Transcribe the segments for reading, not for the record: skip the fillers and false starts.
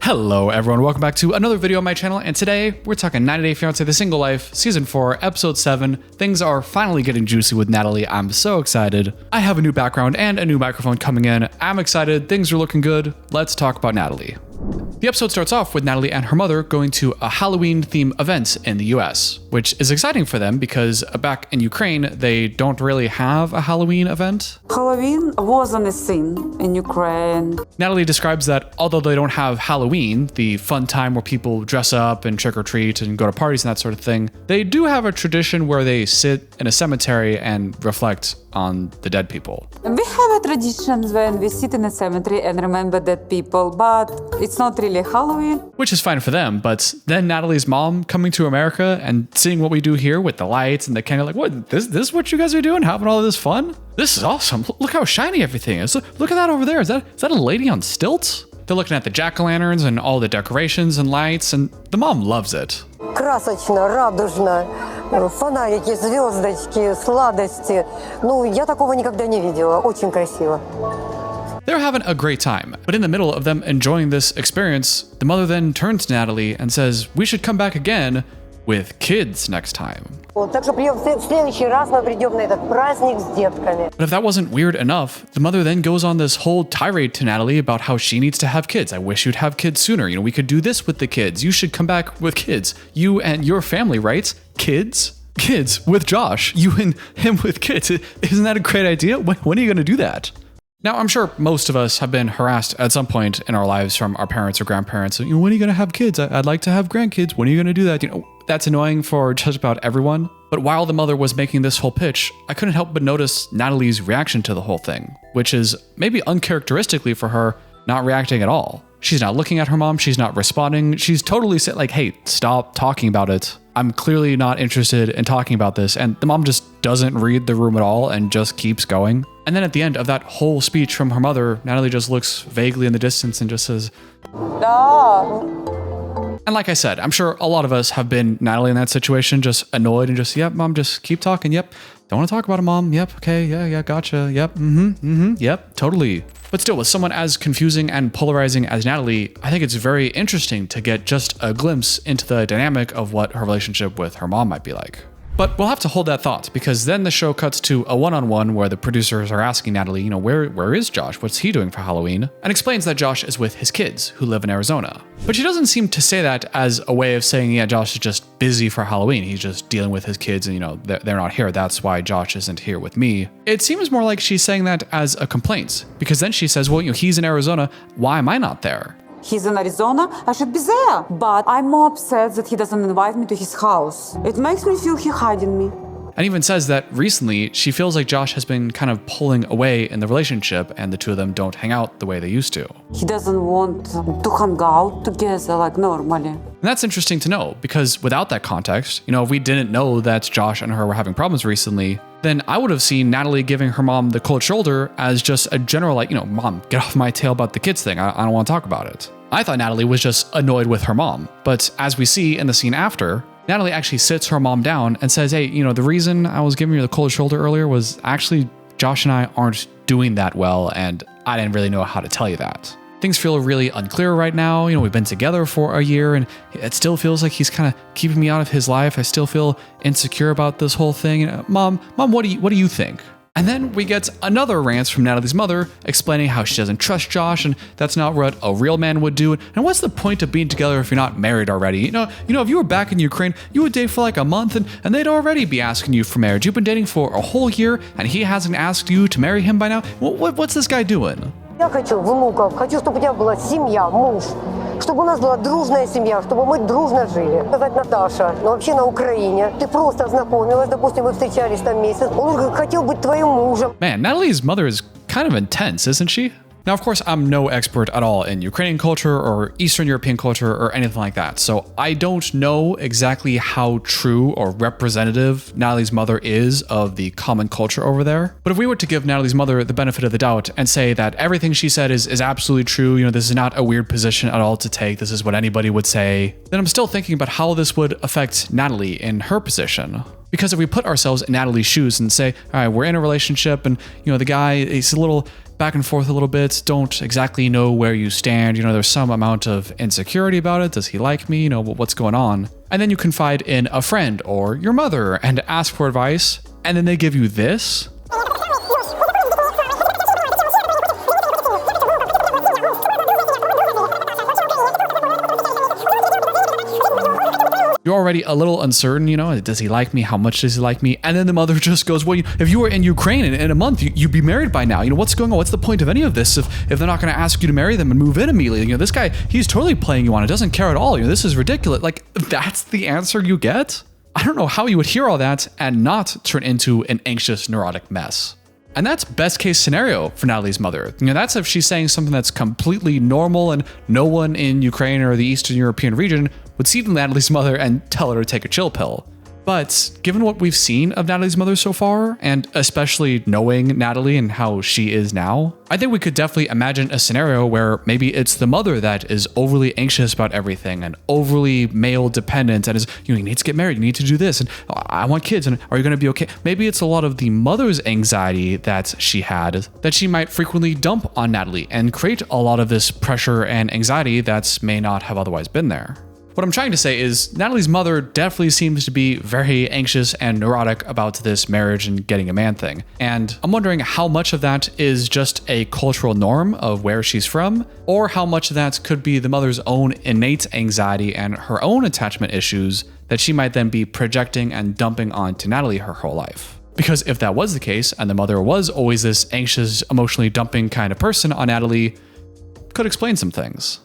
Hello everyone, welcome back to another video on my channel, and today we're talking 90 Day Fiance The Single Life, Season 4, Episode 7. Things are finally getting juicy with Natalie. I'm so excited. I have a new background and a new microphone coming in. I'm excited, things are looking good. Let's talk about Natalie. The episode starts off with Natalie and her mother going to a Halloween theme event in the US, which is exciting for them because back in Ukraine, they don't really have a Halloween event. Halloween wasn't a thing in Ukraine. Natalie describes that although they don't have Halloween, the fun time where people dress up and trick or treat and go to parties and that sort of thing, they do have a tradition where they sit in a cemetery and reflect on the dead people. We have a tradition when we sit in a cemetery and remember dead people, but it's not really Halloween. Which is fine for them, but then Natalie's mom coming to America and seeing what we do here with the lights and the candle, like, what, this is what you guys are doing? Having all this fun? This is awesome. Look how shiny everything is. Look at that over there. Is that a lady on stilts? They're looking at the jack-o'-lanterns and all the decorations and lights, and the mom loves it. Красочно, радужно, фонарики, звездочки, сладости. Ну, я такого никогда не видела. Очень красиво. They're having a great time, but in the middle of them enjoying this experience, the mother then turns to Natalie and says, we should come back again with kids next time. Так что в следующий раз мы придем на этот праздник с детками. But if that wasn't weird enough, the mother then goes on this whole tirade to Natalie about how she needs to have kids. I wish you'd have kids sooner. You know, we could do this with the kids. You should come back with kids. You and your family, right? Kids? Kids with Josh. You and him with kids. Isn't that a great idea? When are you going to do that? Now, I'm sure most of us have been harassed at some point in our lives from our parents or grandparents. You know, when are you going to have kids? I'd like to have grandkids. When are you going to do that? You know, that's annoying for just about everyone. But while the mother was making this whole pitch, I couldn't help but notice Natalie's reaction to the whole thing, which is maybe uncharacteristically for her, not reacting at all. She's not looking at her mom. She's not responding. She's totally said like, hey, stop talking about it. I'm clearly not interested in talking about this. And the mom just doesn't read the room at all and just keeps going. And then at the end of that whole speech from her mother, Natalie just looks vaguely in the distance and just says, Да. And like I said, I'm sure a lot of us have been Natalie in that situation, just annoyed and just, yep, mom, just keep talking. Yep. Don't want to talk about it, mom. Yep. Okay. Yeah. Gotcha. Yep. Yep. Totally. But still, with someone as confusing and polarizing as Natalie, I think it's very interesting to get just a glimpse into the dynamic of what her relationship with her mom might be like. But we'll have to hold that thought, because then the show cuts to a one-on-one where the producers are asking Natalie, you know, where is Josh? What's he doing for Halloween? And explains that Josh is with his kids who live in Arizona. But she doesn't seem to say that as a way of saying, yeah, Josh is just busy for Halloween. He's just dealing with his kids and, you know, they're not here. That's why Josh isn't here with me. It seems more like she's saying that as a complaint, because then she says, well, you know, he's in Arizona. Why am I not there? He's in Arizona, I should be there. But I'm more upset that he doesn't invite me to his house. It makes me feel he's hiding me. And even says that recently she feels like Josh has been kind of pulling away in the relationship and the two of them don't hang out the way they used to. He doesn't want to hang out together like normally. And that's interesting to know, because without that context, you know, if we didn't know that Josh and her were having problems recently, then I would have seen Natalie giving her mom the cold shoulder as just a general, like, you know, mom, get off my tail about the kids thing. I don't want to talk about it. I thought Natalie was just annoyed with her mom. But as we see in the scene after, Natalie actually sits her mom down and says, hey, you know, the reason I was giving you the cold shoulder earlier was actually Josh and I aren't doing that well, and I didn't really know how to tell you that. Things feel really unclear right now. You know, we've been together for a year and it still feels like he's kind of keeping me out of his life. I still feel insecure about this whole thing. You know, Mom, what do you think? And then we get another rant from Natalie's mother explaining how she doesn't trust Josh and that's not what a real man would do. And what's the point of being together if you're not married already? You know, if you were back in Ukraine, you would date for like a month and they'd already be asking you for marriage. You've been dating for a whole year and he hasn't asked you to marry him by now. What's this guy doing? Я хочу внуков, хочу, чтобы у тебя была семья, муж, чтобы у нас была дружная семья, чтобы мы дружно жили. Сказать, Наташа, но вообще на Украине, ты просто знакомилась, допустим, вы встречались там месяц, он уже хотел быть твоим мужем. Man, Natalie's mother is kind of intense, isn't she? Now, of course, I'm no expert at all in Ukrainian culture or Eastern European culture or anything like that, so I don't know exactly how true or representative Natalie's mother is of the common culture over there. But if we were to give Natalie's mother the benefit of the doubt and say that everything she said is absolutely true, you know, this is not a weird position at all to take, this is what anybody would say, then I'm still thinking about how this would affect Natalie in her position. Because if we put ourselves in Natalie's shoes and say, all right, we're in a relationship and, the guy, he's a little back and forth a little bit, don't exactly know where you stand, there's some amount of insecurity about it. Does he like me? What's going on? And then you confide in a friend or your mother and ask for advice, and then they give you this. You're already a little uncertain, does he like me? How much does he like me? And then the mother just goes, well, if you were in Ukraine in a month, you'd be married by now. What's going on? What's the point of any of this if they're not going to ask you to marry them and move in immediately? This guy, he's totally playing you on it, doesn't care at all. This is ridiculous. Like, that's the answer you get? I don't know how you would hear all that and not turn into an anxious, neurotic mess. And that's best case scenario for Natalie's mother. That's if she's saying something that's completely normal and no one in Ukraine or the Eastern European region would see Natalie's mother and tell her to take a chill pill. But given what we've seen of Natalie's mother so far, and especially knowing Natalie and how she is now, I think we could definitely imagine a scenario where maybe it's the mother that is overly anxious about everything and overly male dependent and is, you need to get married, you need to do this, and I want kids, and are you going to be okay? Maybe it's a lot of the mother's anxiety that she had that she might frequently dump on Natalie and create a lot of this pressure and anxiety that may not have otherwise been there. What I'm trying to say is Natalie's mother definitely seems to be very anxious and neurotic about this marriage and getting a man thing. And I'm wondering how much of that is just a cultural norm of where she's from, or how much of that could be the mother's own innate anxiety and her own attachment issues that she might then be projecting and dumping onto Natalie her whole life. Because if that was the case, and the mother was always this anxious, emotionally dumping kind of person on Natalie, could explain some things.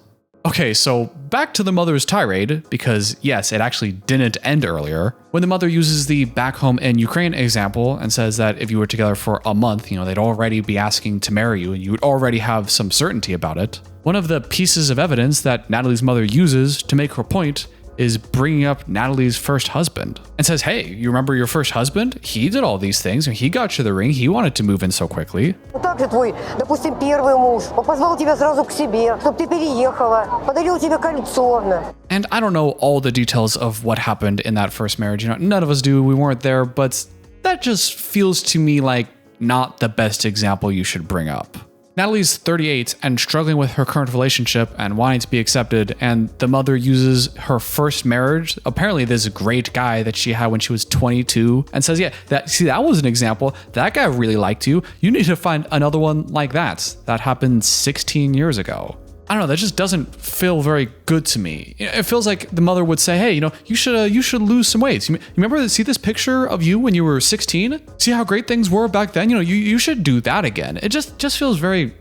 Okay, so back to the mother's tirade, because yes, it actually didn't end earlier. When the mother uses the back home in Ukraine example and says that if you were together for a month, they'd already be asking to marry you and you would already have some certainty about it. One of the pieces of evidence that Natalie's mother uses to make her point is bringing up Natalie's first husband and says, hey, you remember your first husband? He did all these things and he got you the ring. He wanted to move in so quickly. Также твой, допустим, первый муж, он позвал тебя сразу к себе, чтобы ты переехала, подарил тебе кольцо. And I don't know all the details of what happened in that first marriage. None of us do. We weren't there, but that just feels to me like not the best example you should bring up. Natalie's 38 and struggling with her current relationship and wanting to be accepted, and the mother uses her first marriage, apparently this great guy that she had when she was 22, and says, yeah, that was an example. That guy really liked you. You need to find another one like that. That happened 16 years ago. I don't know, that just doesn't feel very good to me. It feels like the mother would say, hey, you should lose some weight. You remember, see this picture of you when you were 16? See how great things were back then? You should do that again. It just feels very,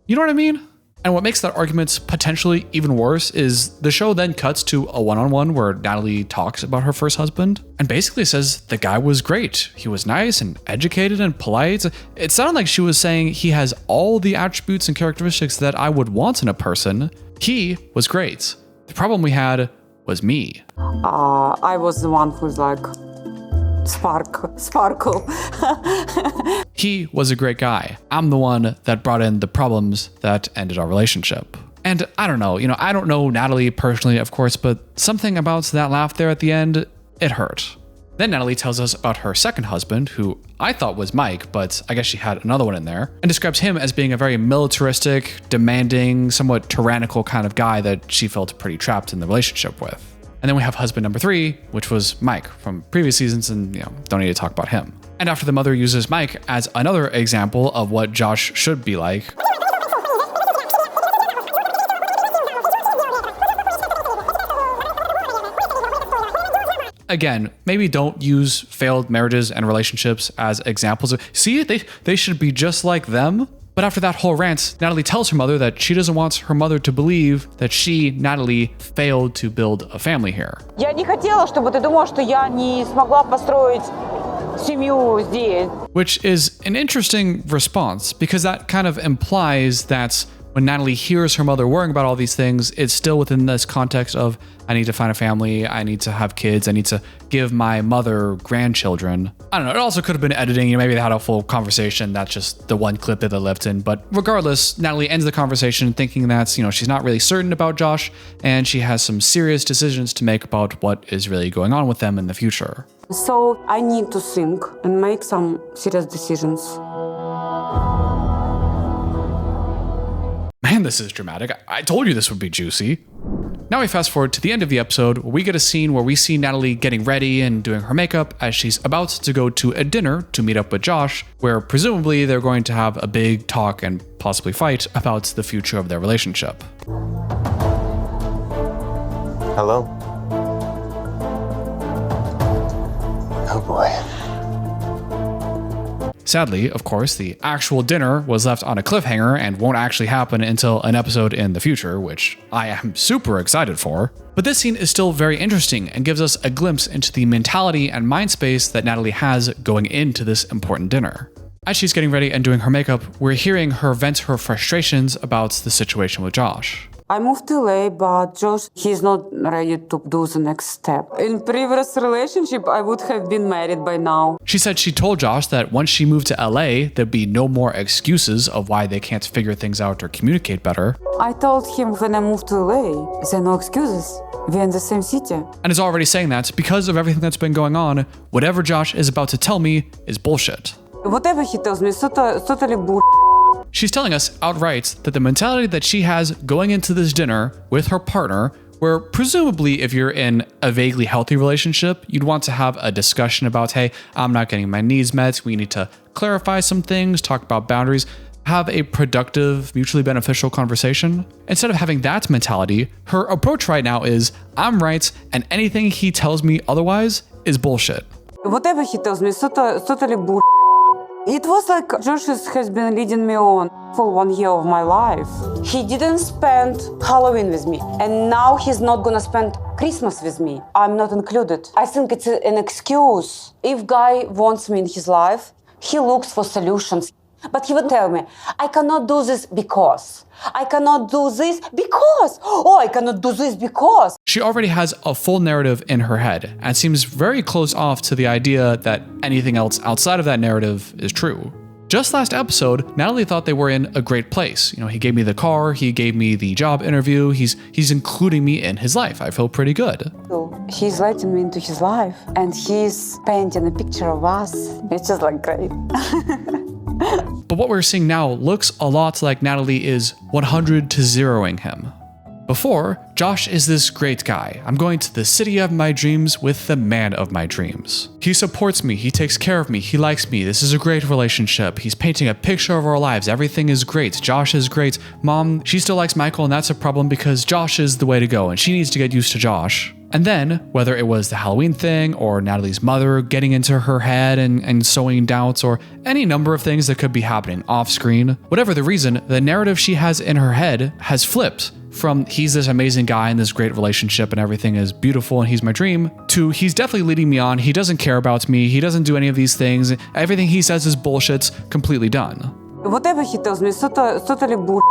you know what I mean? And what makes that argument potentially even worse is the show then cuts to a one-on-one where Natalie talks about her first husband and basically says the guy was great. He was nice and educated and polite. It sounded like she was saying he has all the attributes and characteristics that I would want in a person. He was great. The problem we had was me. I was the one who's like, sparkle. He was a great guy. I'm the one that brought in the problems that ended our relationship. And I don't know, I don't know Natalie personally, of course, but something about that laugh there at the end, it hurt. Then Natalie tells us about her second husband, who I thought was Mike, but I guess she had another one in there, and describes him as being a very militaristic, demanding, somewhat tyrannical kind of guy that she felt pretty trapped in the relationship with. And then we have husband number 3, which was Mike from previous seasons, and don't need to talk about him. And after the mother uses Mike as another example of what Josh should be like, again, maybe don't use failed marriages and relationships as examples of, see, they should be just like them. But after that whole rant, Natalie tells her mother that she doesn't want her mother to believe that she, Natalie, failed to build a family here. Я не хотела, чтобы ты думал, что я не смогла построить семью здесь. Which is an interesting response, because that kind of implies that When Natalie hears her mother worrying about all these things, it's still within this context of, I need to find a family, I need to have kids, I need to give my mother grandchildren. I don't know, it also could have been editing, maybe they had a full conversation, that's just the one clip that they left in. But regardless, Natalie ends the conversation thinking that, she's not really certain about Josh, and she has some serious decisions to make about what is really going on with them in the future. So I need to think and make some serious decisions. Man, this is dramatic. I told you this would be juicy. Now we fast forward to the end of the episode where we get a scene where we see Natalie getting ready and doing her makeup as she's about to go to a dinner to meet up with Josh, where presumably they're going to have a big talk and possibly fight about the future of their relationship. Hello? Oh boy. Sadly, of course, the actual dinner was left on a cliffhanger and won't actually happen until an episode in the future, which I am super excited for. But this scene is still very interesting and gives us a glimpse into the mentality and mind space that Natalie has going into this important dinner. As she's getting ready and doing her makeup, we're hearing her vent her frustrations about the situation with Josh. I moved to LA, but Josh, he's not ready to do the next step. In previous relationship, I would have been married by now. She said she told Josh that once she moved to LA, there'd be no more excuses of why they can't figure things out or communicate better. I told him when I moved to LA, there are no excuses. We're in the same city. And is already saying that because of everything that's been going on, whatever Josh is about to tell me is bullshit. Whatever he tells me is totally bullshit. She's telling us outright that the mentality that she has going into this dinner with her partner, where presumably if you're in a vaguely healthy relationship, you'd want to have a discussion about, hey, I'm not getting my needs met, we need to clarify some things, talk about boundaries, have a productive, mutually beneficial conversation. Instead of having that mentality, her approach right now is, I'm right, and anything he tells me otherwise is bullshit. Whatever he tells me is totally bullshit. It was like Josh has been leading me on for 1 year of my life. He didn't spend Halloween with me, and now he's not gonna spend Christmas with me. I'm not included. I think it's an excuse. If guy wants me in his life, he looks for solutions. But he would tell me, I cannot do this because. I cannot do this because. Oh, I cannot do this because. She already has a full narrative in her head and seems very close off to the idea that anything else outside of that narrative is true. Just last episode, Natalie thought they were in a great place. He gave me the car, he gave me the job interview, he's including me in his life. I feel pretty good. So he's letting me into his life, and he's painting a picture of us. It's just like great. But what we're seeing now looks a lot like Natalie is 100 to 0ing him. Before, Josh is this great guy. I'm going to the city of my dreams with the man of my dreams. He supports me, he takes care of me, he likes me, this is a great relationship. He's painting a picture of our lives, everything is great, Josh is great. Mom, she still likes Michael and that's a problem because Josh is the way to go and she needs to get used to Josh. And then, whether it was the Halloween thing or Natalie's mother getting into her head and sowing doubts or any number of things that could be happening off screen, whatever the reason, the narrative she has in her head has flipped from he's this amazing guy in this great relationship and everything is beautiful and he's my dream to he's definitely leading me on, he doesn't care about me, he doesn't do any of these things, everything he says is bullshit, completely done. Whatever he tells me is totally bullshit.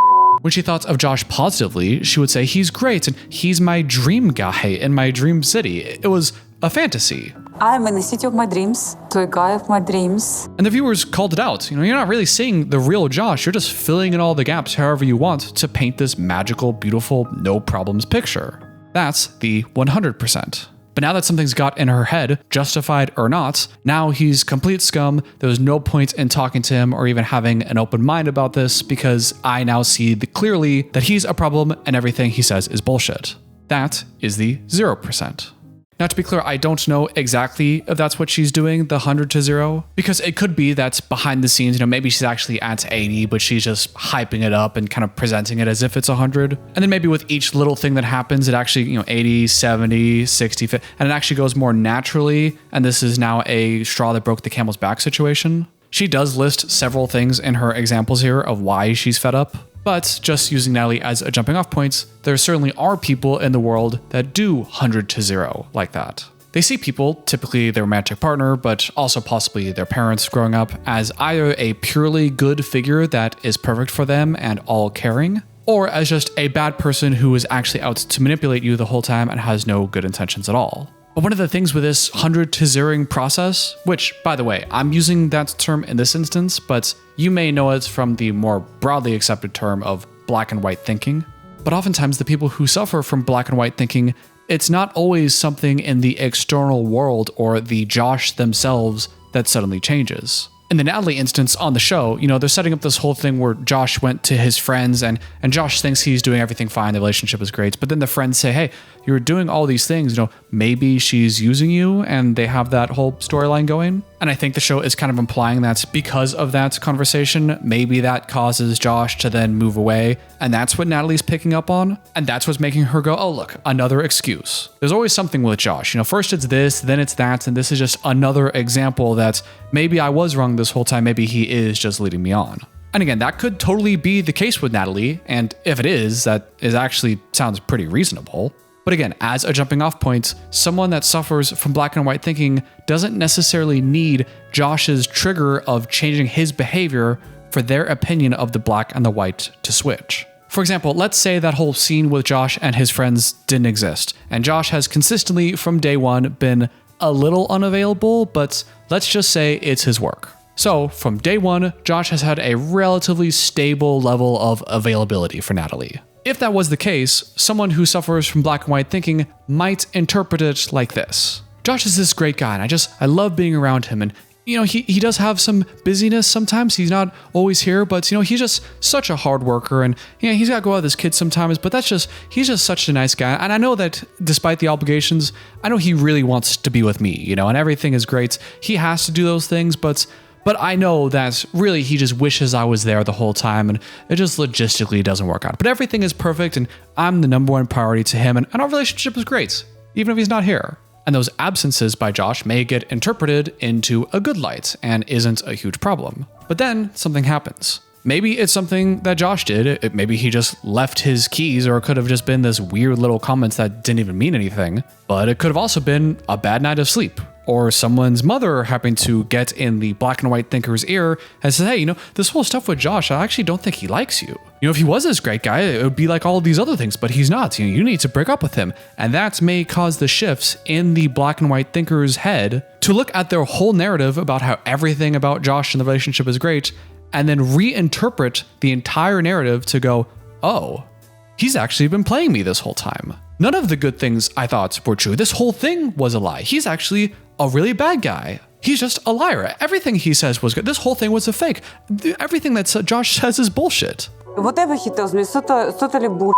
When she thought of Josh positively, she would say, he's great and he's my dream guy in my dream city. It was a fantasy. I'm in the city of my dreams, to a guy of my dreams. And the viewers called it out. You're not really seeing the real Josh. You're just filling in all the gaps however you want to paint this magical, beautiful, no problems picture. That's the 100%. But now that something's got in her head, justified or not, now he's complete scum. There's no point in talking to him or even having an open mind about this because I now see clearly that he's a problem and everything he says is bullshit. That is the 0%. Now, to be clear, I don't know exactly if that's what she's doing, the 100 to 0, because it could be that's behind the scenes, maybe she's actually at 80, but she's just hyping it up and kind of presenting it as if it's 100. And then maybe with each little thing that happens, it actually, 80, 70, 60, 50, and it actually goes more naturally. And this is now a straw that broke the camel's back situation. She does list several things in her examples here of why she's fed up. But just using Natalie as a jumping off point, there certainly are people in the world that do 100 to 0 like that. They see people, typically their romantic partner, but also possibly their parents growing up, as either a purely good figure that is perfect for them and all caring, or as just a bad person who is actually out to manipulate you the whole time and has no good intentions at all. But one of the things with this 100 to 0ing process, which, by the way, I'm using that term in this instance, but you may know it from the more broadly accepted term of black and white thinking. But oftentimes the people who suffer from black and white thinking, it's not always something in the external world or the Josh themselves that suddenly changes. In the Natalie instance on the show, they're setting up this whole thing where Josh went to his friends and Josh thinks he's doing everything fine, the relationship is great, but then the friends say, hey, you're doing all these things, maybe she's using you, and they have that whole storyline going. And I think the show is kind of implying that because of that conversation, maybe that causes Josh to then move away, and that's what Natalie's picking up on, and that's what's making her go, oh look, another excuse. There's always something with Josh, first it's this, then it's that, and this is just another example that maybe I was wrong this whole time, maybe he is just leading me on. And again, that could totally be the case with Natalie, and if it is, that is actually sounds pretty reasonable. But again, as a jumping off point, someone that suffers from black and white thinking doesn't necessarily need Josh's trigger of changing his behavior for their opinion of the black and the white to switch. For example, let's say that whole scene with Josh and his friends didn't exist, and Josh has consistently from day one been a little unavailable, but let's just say it's his work. So from day one, Josh has had a relatively stable level of availability for Natalie. If that was the case, someone who suffers from black and white thinking might interpret it like this. Josh is this great guy, and I love being around him, and he does have some busyness sometimes. He's not always here, but he's just such a hard worker, and he's got to go out with his kids sometimes, but he's just such a nice guy. And I know that despite the obligations, I know he really wants to be with me, and everything is great. He has to do those things, but I know that really he just wishes I was there the whole time, and it just logistically doesn't work out. But everything is perfect, and I'm the number one priority to him, and our relationship is great, even if he's not here. And those absences by Josh may get interpreted into a good light and isn't a huge problem. But then something happens. Maybe it's something that Josh did. Maybe he just left his keys, or it could have just been this weird little comments that didn't even mean anything. But it could have also been a bad night of sleep, or someone's mother happened to get in the black and white thinker's ear and said, hey, this whole stuff with Josh, I actually don't think he likes you. If he was this great guy, it would be like all these other things, but he's not. You need to break up with him. And that may cause the shifts in the black and white thinker's head to look at their whole narrative about how everything about Josh and the relationship is great, and then reinterpret the entire narrative to go, oh, he's actually been playing me this whole time. None of the good things I thought were true. This whole thing was a lie. He's actually a really bad guy. He's just a liar. Everything he says was good. This whole thing was a fake. Everything that Josh says is bullshit. Whatever he tells me, totally bull.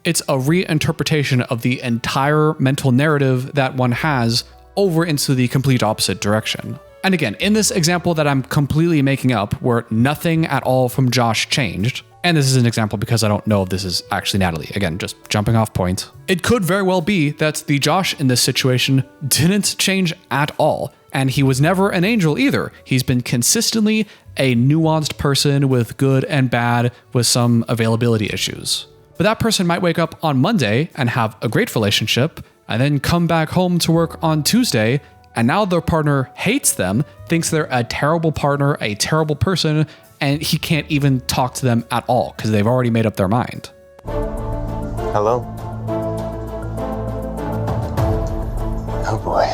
It's a reinterpretation of the entire mental narrative that one has over into the complete opposite direction. And again, in this example that I'm completely making up, where nothing at all from Josh changed, and this is an example because I don't know if this is actually Natalie, again, just jumping off point, it could very well be that the Josh in this situation didn't change at all, and he was never an angel either. He's been consistently a nuanced person with good and bad, with some availability issues. But that person might wake up on Monday and have a great relationship, and then come back home to work on Tuesday, and now their partner hates them, thinks they're a terrible partner, a terrible person, and he can't even talk to them at all because they've already made up their mind. Hello? Oh boy.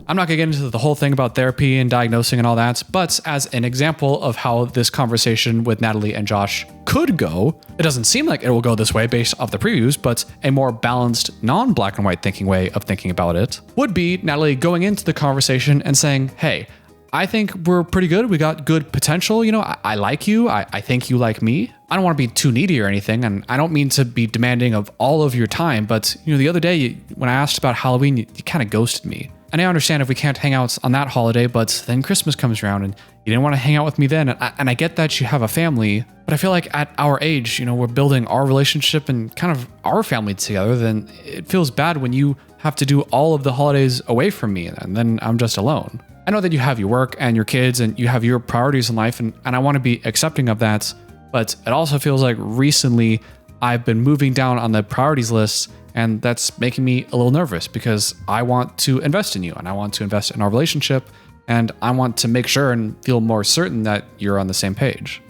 I'm not going to get into the whole thing about therapy and diagnosing and all that, but as an example of how this conversation with Natalie and Josh could go, it doesn't seem like it will go this way based off the previews, but a more balanced, non-black and white thinking way of thinking about it would be Natalie going into the conversation and saying, hey, I think we're pretty good. We got good potential. I like you. I think you like me. I don't want to be too needy or anything, and I don't mean to be demanding of all of your time, but the other day when I asked about Halloween, you kind of ghosted me. And I understand if we can't hang out on that holiday, but then Christmas comes around and you didn't want to hang out with me then. And I get that you have a family, but I feel like at our age, we're building our relationship and kind of our family together. Then it feels bad when you have to do all of the holidays away from me and then I'm just alone. I know that you have your work and your kids and you have your priorities in life, and I want to be accepting of that. But it also feels like recently I've been moving down on the priorities list, and that's making me a little nervous because I want to invest in you and I want to invest in our relationship, and I want to make sure and feel more certain that you're on the same page.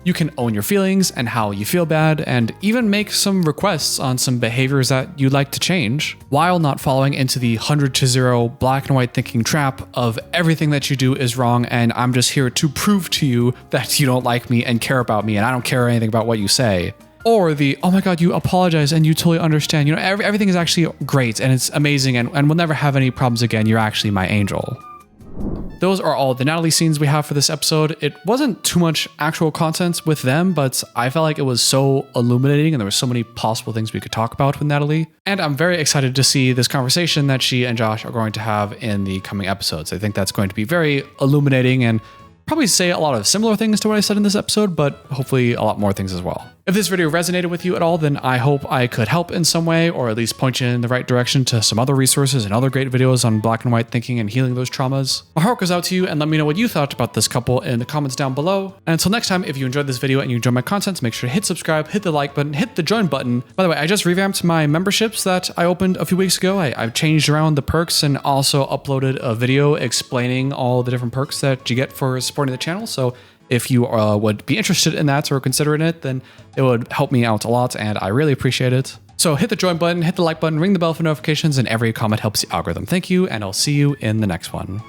You can own your feelings and how you feel bad, and even make some requests on some behaviors that you'd like to change, while not falling into the 100 to 0 black and white thinking trap of everything that you do is wrong and I'm just here to prove to you that you don't like me and care about me and I don't care anything about what you say. Or the, oh my God, you apologize and you totally understand. You know, everything is actually great and it's amazing and we'll never have any problems again. You're actually my angel. Those are all the Natalie scenes we have for this episode. It wasn't too much actual content with them, but I felt like it was so illuminating and there were so many possible things we could talk about with Natalie. And I'm very excited to see this conversation that she and Josh are going to have in the coming episodes. I think that's going to be very illuminating and probably say a lot of similar things to what I said in this episode, but hopefully a lot more things as well. If this video resonated with you at all, then I hope I could help in some way, or at least point you in the right direction to some other resources and other great videos on black and white thinking and healing those traumas. My heart goes out to you, and let me know what you thought about this couple in the comments down below. And until next time, if you enjoyed this video and you enjoy my content, make sure to hit subscribe, hit the like button, hit the join button. By the way, I just revamped my memberships that I opened a few weeks ago. I've changed around the perks and also uploaded a video explaining all the different perks that you get for supporting the channel. So if you would be interested in that or considering it, then it would help me out a lot and I really appreciate it. So hit the join button, hit the like button, ring the bell for notifications, and every comment helps the algorithm. Thank you, and I'll see you in the next one.